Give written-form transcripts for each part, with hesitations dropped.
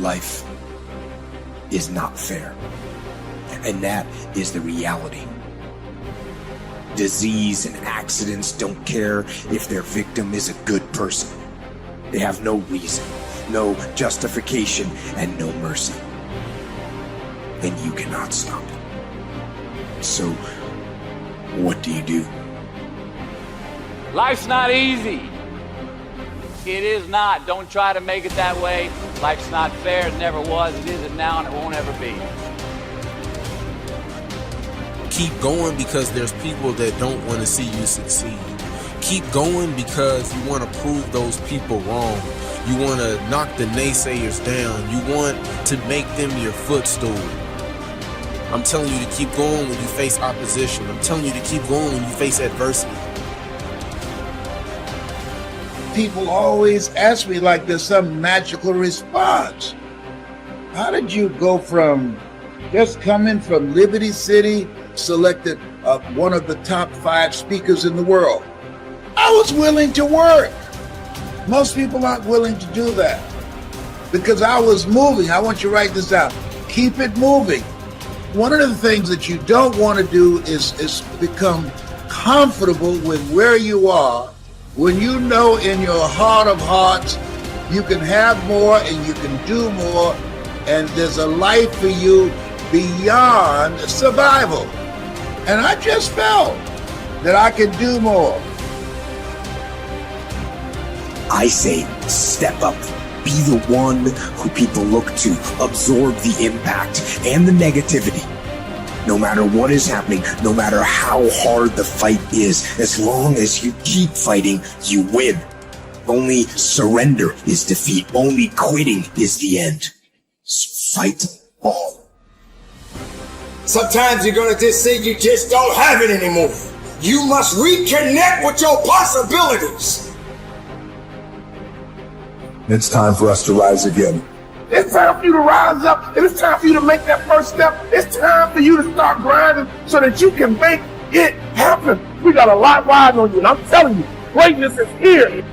Life is not fair. And that is the reality. Disease and accidents don't care if their victim is a good person. They have no reason, no justification, and no mercy. And you cannot stop it. So, what do you do? Life's not easy. It is not. Don't try to make it that way. Life's not fair. It never was. It isn't now, and it won't ever be. Keep going because there's people that don't want to see you succeed. Keep going because you want to prove those people wrong. You want to knock the naysayers down. You want to make them your footstool. I'm telling you to keep going when you face opposition. I'm telling you to keep going when you face adversity. People always ask me like there's some magical response. How did you go from just coming from Liberty City, selected one of the top 5 speakers in the world? I was willing to work. Most people aren't willing to do that because I was moving. I want you to write this down. Keep it moving. One of the things that you don't want to do is become comfortable with where you are when you know in your heart of hearts you can have more and you can do more, and there's a life for you beyond survival. And I just felt that I could do more. I say step up. Be the one who people look to. Absorb the impact and the negativity. No matter what is happening, no matter how hard the fight is, as long as you keep fighting, you win. Only surrender is defeat. Only quitting is the end. Fight on. Sometimes you're gonna just say you just don't have it anymore. You must reconnect with your possibilities. It's time for us to rise again. It's time for you to rise up, and it's time for you to make that first step. It's time for you to start grinding so that you can make it happen. We got a lot riding on you, and I'm telling you, greatness is here.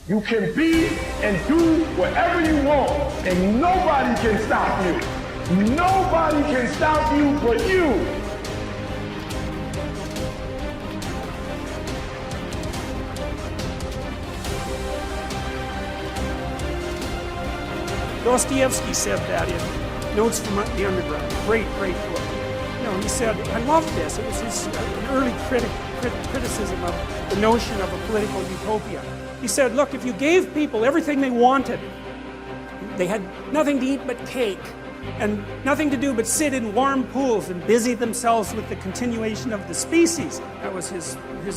You can be and do whatever you want, and nobody can stop you. Nobody can stop you but you. Dostoevsky said that in Notes from the Underground, great book. He said, I love this. It was his an early criticism of the notion of a political utopia. He said, look, if you gave people everything they wanted, they had nothing to eat but cake, and nothing to do but sit in warm pools and busy themselves with the continuation of the species. That was his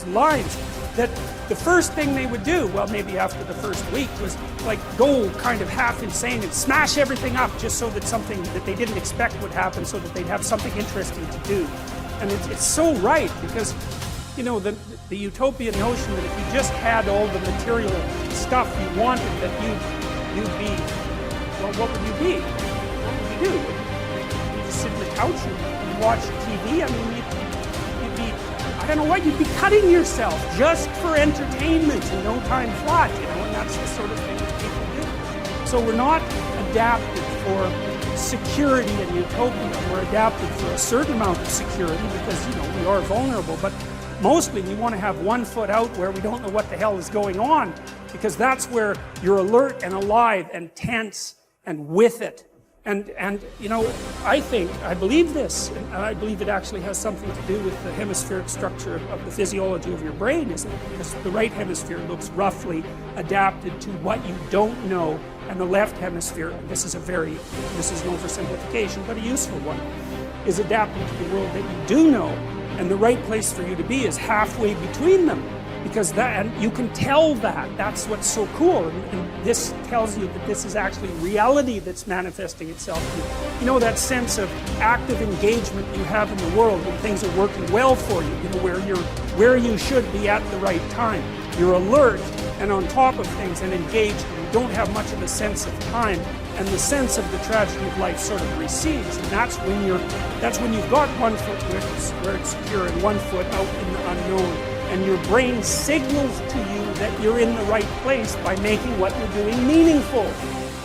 lines. That the first thing they would do, well, maybe after the first week, was like go kind of half insane and smash everything up just so that something that they didn't expect would happen, so that they'd have something interesting to do. And it's so right, because the utopian notion that if you just had all the material stuff you wanted, that you'd be, well, what would you be? What would you do? You'd just sit on the couch and watch TV? I mean, you'd be, I don't know what, you'd be cutting yourself just for entertainment and no time flat, and that's the sort of thing that people do. So we're not adapted for security and utopia. We're adapted for a certain amount of security because, we are vulnerable, but mostly we want to have one foot out where we don't know what the hell is going on, because that's where you're alert and alive and tense and with it. And I believe this, and I believe it actually has something to do with the hemispheric structure of the physiology of your brain, isn't it? Because the right hemisphere looks roughly adapted to what you don't know, and the left hemisphere, and this is an oversimplification, but a useful one, is adapted to the world that you do know. And the right place for you to be is halfway between them, because and you can tell that. That's what's so cool. And this tells you that this is actually reality that's manifesting itself to you. That sense of active engagement you have in the world when things are working well for you, where you should be at the right time. You're alert and on top of things and engaged, and you don't have much of a sense of time. And the sense of the tragedy of life sort of recedes, and that's when you've got one foot where it's secure and one foot out in the unknown. And your brain signals to you that you're in the right place by making what you're doing meaningful.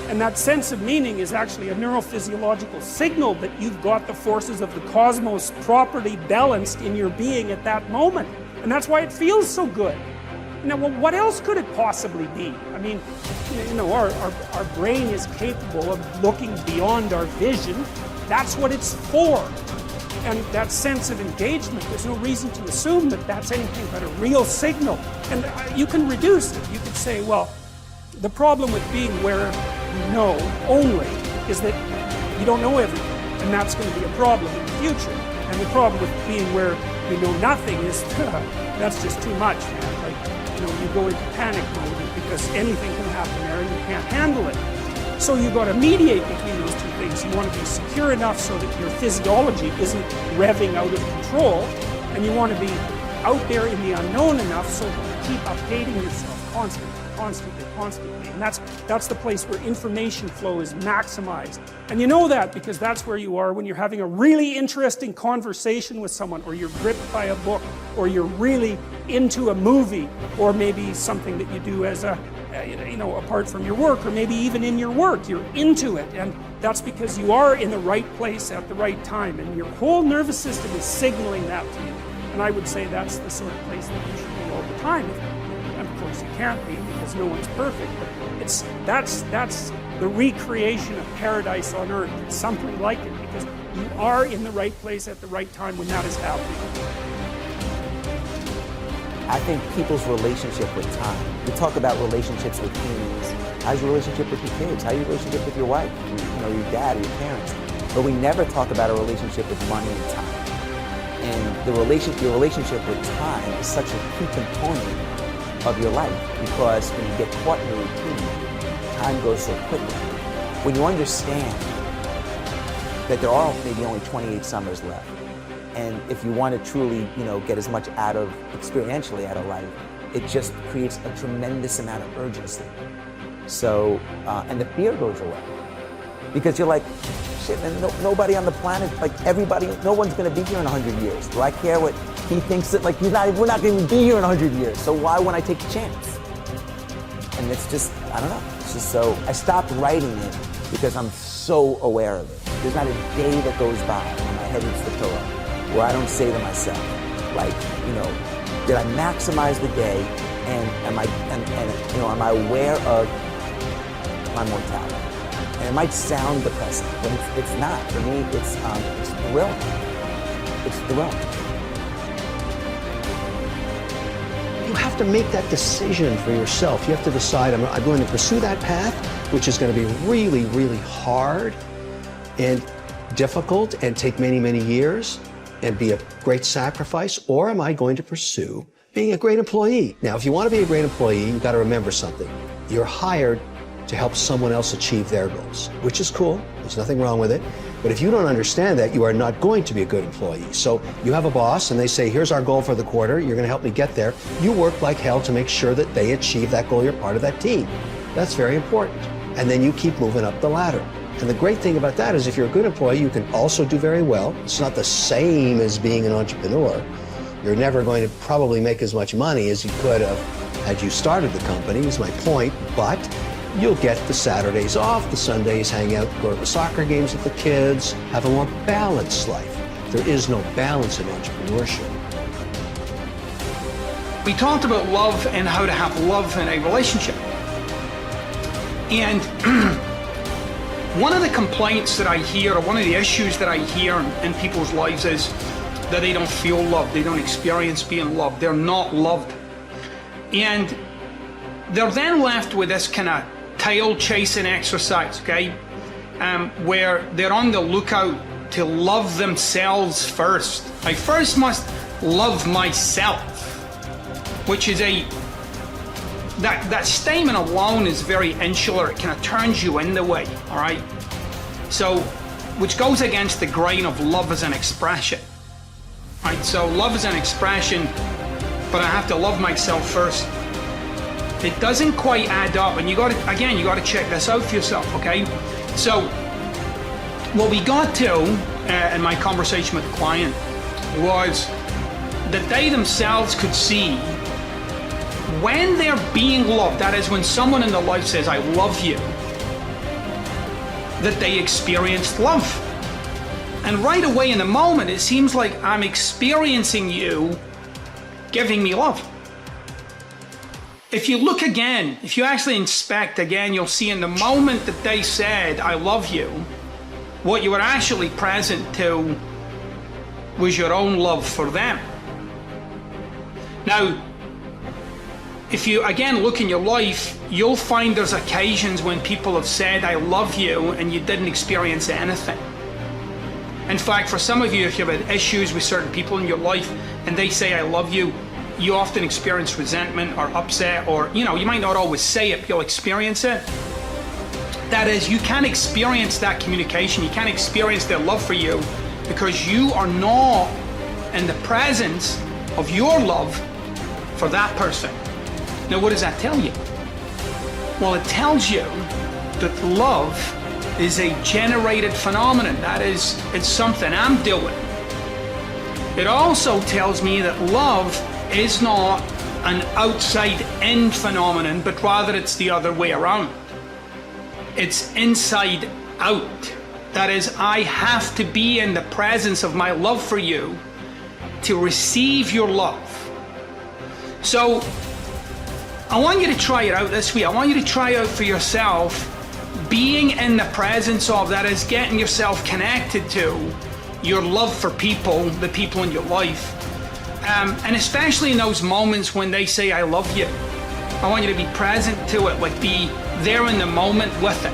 And that sense of meaning is actually a neurophysiological signal that you've got the forces of the cosmos properly balanced in your being at that moment. And that's why it feels so good. Now, well, what else could it possibly be? I mean, you know, our brain is capable of looking beyond our vision. That's what it's for. And that sense of engagement, there's no reason to assume that that's anything but a real signal. And you can reduce it. You could say, well, the problem with being where you know only is that you don't know everything. And that's going to be a problem in the future. And the problem with being where you know nothing is, that's just too much, man. Like, you know, you go into panic mode because anything can happen there and you can't handle it. So you've got to mediate between those two things. You want to be secure enough so that your physiology isn't revving out of control, and you want to be out there in the unknown enough so that you keep updating yourself constantly. And that's the place where information flow is maximized. And you know that because that's where you are when you're having a really interesting conversation with someone, or you're gripped by a book, or you're really into a movie, or maybe something that you do as a you know, apart from your work, or maybe even in your work, you're into it, and that's because you are in the right place at the right time, and your whole nervous system is signaling that to you. And I would say that's the sort of place that you should be all the time. And of course you can't be, because no one's perfect, but that's the recreation of paradise on earth. It's something like it, because you are in the right place at the right time when that is happening. I think people's relationship with time. We talk about relationships with humans. How's your relationship with your kids? How's your relationship with your wife? You know, your dad, your parents. But we never talk about a relationship with money and time. And your relationship with time is such a key component of your life, because when you get caught in a routine, time goes so quickly. When you understand that there are maybe only 28 summers left, and if you want to truly, you know, get as much experientially out of life, it just creates a tremendous amount of urgency. So, and the fear goes away. Because you're like, shit, man, nobody on the planet, like everybody, no one's going to be here in 100 years. Do I care what he thinks that, like, we're not going to be here in 100 years. So why wouldn't I take a chance? And it's just, I don't know. It's just so, I stopped writing it because I'm so aware of it. There's not a day that goes by when my head hits the pillow where I don't say to myself, like, you know, did I maximize the day, and am I aware of my mortality? And it might sound depressing, but it's not. For me, it's thrilling. It's thrilling. You have to make that decision for yourself. You have to decide, I'm going to pursue that path, which is going to be really, really hard and difficult and take many, many years and be a great sacrifice, or am I going to pursue being a great employee? Now, if you want to be a great employee, you've got to remember something. You're hired to help someone else achieve their goals, which is cool. There's nothing wrong with it. But if you don't understand that, you are not going to be a good employee. So you have a boss and they say, here's our goal for the quarter. You're going to help me get there. You work like hell to make sure that they achieve that goal. You're part of that team. That's very important. And then you keep moving up the ladder. And the great thing about that is if you're a good employee, you can also do very well. It's not the same as being an entrepreneur. You're never going to probably make as much money as you could have had you started the company, is my point. But you'll get the Saturdays off, the Sundays, hang out, go to the soccer games with the kids, have a more balanced life. There is no balance in entrepreneurship. We talked about love and how to have love in a relationship. And one of the complaints that I hear, or one of the issues that I hear in people's lives is that they don't feel loved, they don't experience being loved, they're not loved. And they're then left with this kind of tail chasing exercise, okay? Where they're on the lookout to love themselves first. I first must love myself, which is that statement alone is very insular. It kind of turns you in the way, all right? So, which goes against the grain of love as an expression, right? So love is an expression, but I have to love myself first. It doesn't quite add up, and you got to check this out for yourself, okay? So, what we got to in my conversation with the client was that they themselves could see when they're being loved, that is when someone in their life says, I love you, that they experienced love. And right away in the moment, it seems like I'm experiencing you giving me love. If you look again, if you actually inspect again, you'll see in the moment that they said, I love you, what you were actually present to was your own love for them. Now, if you again look in your life, you'll find there's occasions when people have said, I love you, and you didn't experience anything. In fact, for some of you, if you've had issues with certain people in your life and they say, I love you, you often experience resentment or upset, or, you might not always say it, but you'll experience it. That is, you can't experience that communication, you can't experience their love for you because you are not in the presence of your love for that person. Now, what does that tell you? Well, it tells you that love is a generated phenomenon. That is, it's something I'm doing. It also tells me that love is not an outside-in phenomenon, but rather it's the other way around. It's inside out. That is, I have to be in the presence of my love for you to receive your love. So, I want you to try it out this way. I want you to try out for yourself being in the presence of, that is, getting yourself connected to your love for people, the people in your life. And especially in those moments when they say, I love you. I want you to be present to it, like be there in the moment with it.